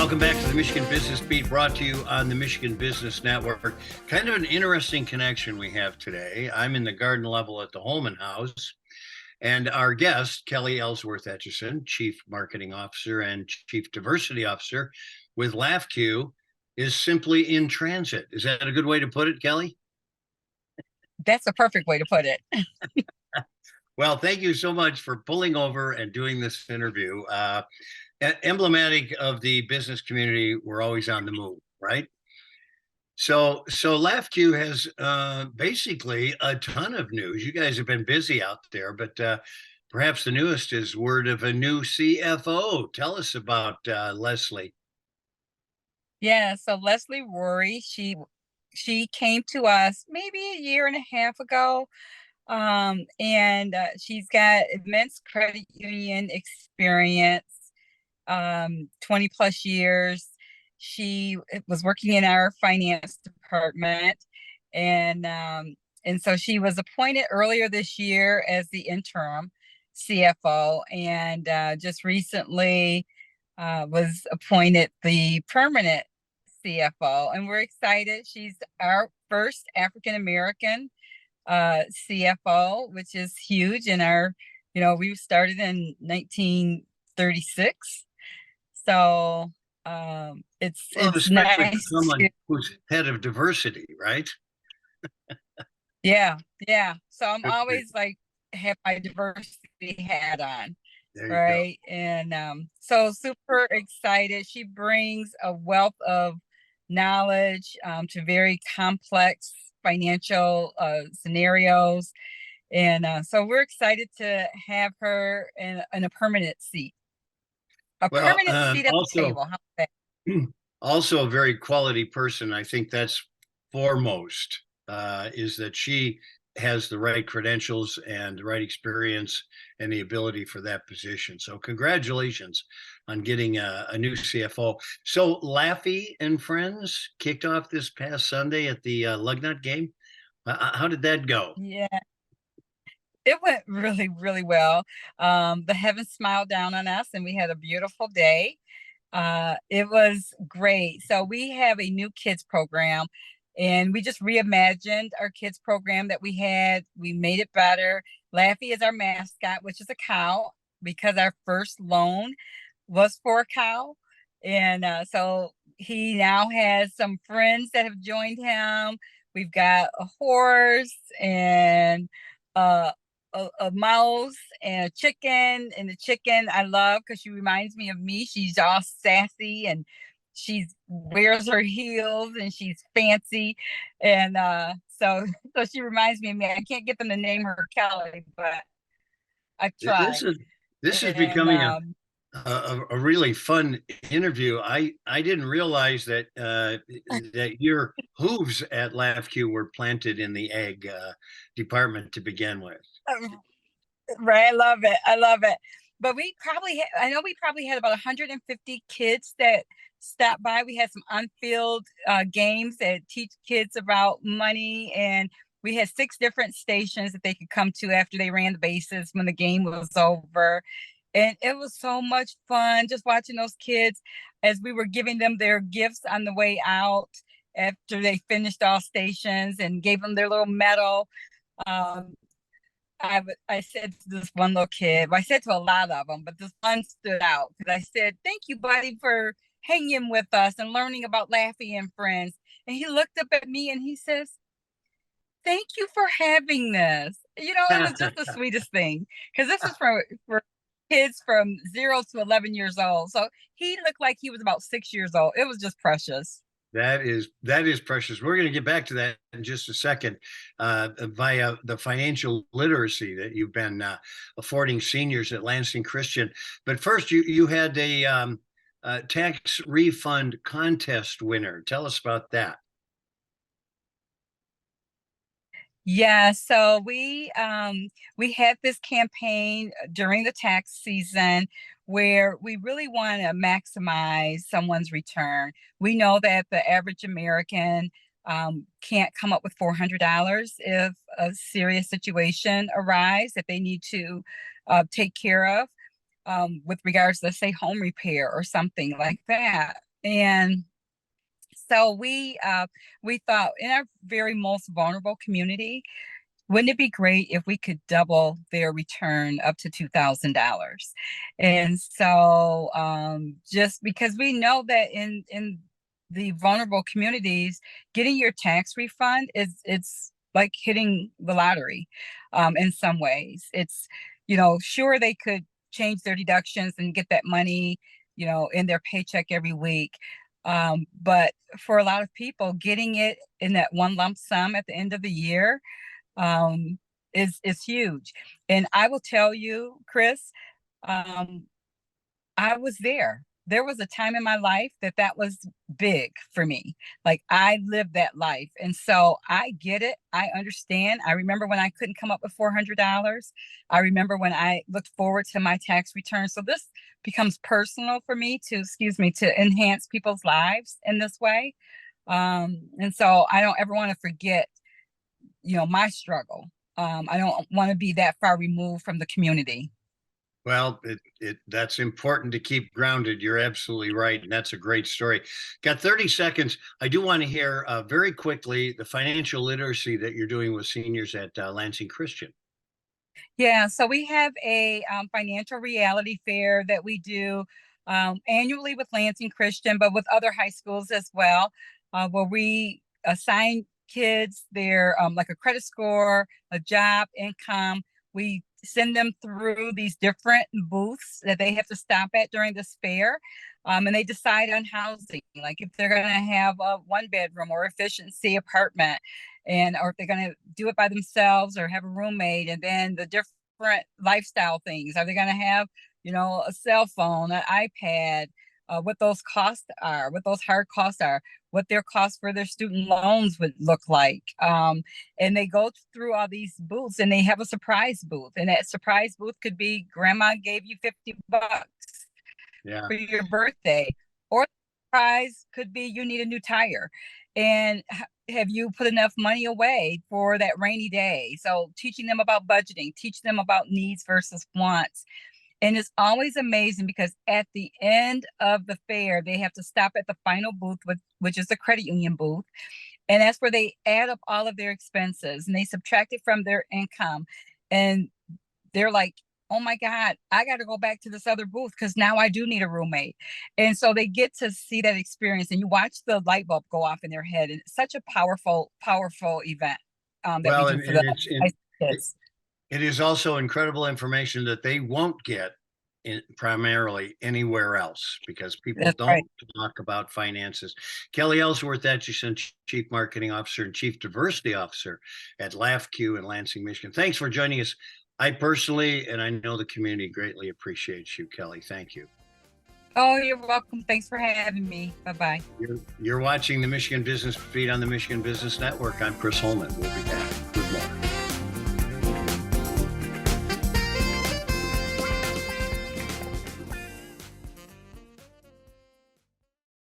Welcome back to the Michigan Business Beat, brought to you on the Michigan Business Network. Kind of an interesting connection we have today. I'm in the garden level at the Holman House, and our guest, Kelli Ellsworth Etchison, Chief Marketing Officer and Chief Diversity Officer with LAFCU, is simply in transit. Is that a good way to put it, Kelli? That's a perfect way to put it. Well, thank you so much for pulling over and doing this interview. Emblematic of the business community, we're always on the move, right? So LAFCU has basically a ton of news. You guys have been busy out there, but perhaps the newest is word of a new CFO. Tell us about Leslie. Yeah, so Leslie Rorie, she came to us maybe a year and a half ago. And she's got immense credit union experience, 20 plus years. She was working in our finance department, and so she was appointed earlier this year as the interim CFO, and just recently was appointed the permanent CFO. And we're excited. She's our first African American CFO, which is huge in our, we started in 1936. So it's especially for nice someone to, who's head of diversity, right? yeah, yeah. So I'm Good for you. always like have my diversity hat on, There you go. right? And so super excited. She brings a wealth of knowledge to very complex financial scenarios. And so we're excited to have her in a permanent seat, a Well, permanent seat at the also table. How's that? also a very quality person. I think that's foremost, is that she has the right credentials and the right experience and the ability for that position. So congratulations on getting a new CFO. So Laff-e and Friends kicked off this past Sunday at the Lugnut game. How did that go? Yeah, it went really, really well. The heavens smiled down on us, and we had a beautiful day. It was great. So we have a new kids program, and we just reimagined our kids program that we had. We made it better. Laffy is our mascot, which is a cow, because our first loan was for a cow. And so he now has some friends that have joined him. We've got a horse and uh, a mouse and a chicken. And the chicken I love because she reminds me of me. She's all sassy and she wears her heels and she's fancy. And so she reminds me of me. I can't get them to name her Kelly, but I This tried. is this is And becoming a really fun interview. I didn't realize that that your hooves at LAFCU were planted in the egg department to begin with. right, I love it. I love it. But I know we probably had about 150 kids that stopped by. We had some on-field games that teach kids about money, and we had 6 different stations that they could come to after they ran the bases when the game was over. And it was so much fun just watching those kids as we were giving them their gifts on the way out after they finished all stations and gave them their little medal. Um, I said to this one little kid, well, I said to a lot of them, but this one stood out because I said, "Thank you, buddy, for hanging with us and learning about Laffy and Friends." And he looked up at me and he says, "Thank you for having this." It was just the sweetest thing because this is for kids from 0 to 11 years old. So he looked like he was about 6 years old. It was just precious. That is precious. We're going to get back to that in just a second, via the financial literacy that you've been affording seniors at Lansing Christian. But first, you had a tax refund contest winner. Tell us about that. Yeah, so we had this campaign during the tax season where we really want to maximize someone's return. We know that the average American can't come up with $400 if a serious situation arises that they need to take care of with regards to, let's say, home repair or something like that. And so we thought in our very most vulnerable community, wouldn't it be great if we could double their return up to $2,000? And so just because we know that in the vulnerable communities, getting your tax refund it's like hitting the lottery in some ways. It's, sure, they could change their deductions and get that money, in their paycheck every week. But for a lot of people, getting it in that one lump sum at the end of the year um, is huge. And I will tell you, Chris, um, I was there. There was a time in my life that was big for me. Like I lived that life. And so I get it. I understand. I remember when I couldn't come up with $400. I remember when I looked forward to my tax return. So this becomes personal for me to enhance people's lives in this way. And so I don't ever want to forget, my struggle. I don't want to be that far removed from the community. Well, that's important to keep grounded. You're absolutely right. And that's a great story. Got 30 seconds. I do want to hear very quickly the financial literacy that you're doing with seniors at Lansing Christian. Yeah, so we have a financial reality fair that we do annually with Lansing Christian, but with other high schools as well, where we assign kids their like a credit score, a job, income. We send them through these different booths that they have to stop at during this fair. And they decide on housing, like if they're going to have a 1-bedroom or efficiency apartment, or if they're going to do it by themselves or have a roommate, and then the different lifestyle things. Are they going to have, a cell phone, an iPad, what those costs are, what those hard costs are, what their costs for their student loans would look like. And they go through all these booths and they have a surprise booth. And that surprise booth could be grandma gave you $50 for your birthday, or the prize could be you need a new tire. And have you put enough money away for that rainy day? So teaching them about budgeting, teach them about needs versus wants. And it's always amazing because at the end of the fair, they have to stop at the final booth, which is the credit union booth. And that's where they add up all of their expenses and they subtract it from their income. And they're like, oh my God, I got to go back to this other booth because now I do need a roommate. And so they get to see that experience and you watch the light bulb go off in their head. And it's such a powerful, powerful event that Well, we do for the kids. It is also incredible information that they won't get primarily anywhere else because people That's don't right. talk about finances. Kelli Ellsworth Etchison, Chief Marketing Officer and Chief Diversity Officer at LAFCU in Lansing, Michigan. Thanks for joining us. I personally, and I know the community greatly appreciates you, Kelli. Thank you. Oh, you're welcome. Thanks for having me. Bye-bye. You're watching the Michigan Business Beat on the Michigan Business Network. I'm Chris Holman. We'll be back with more.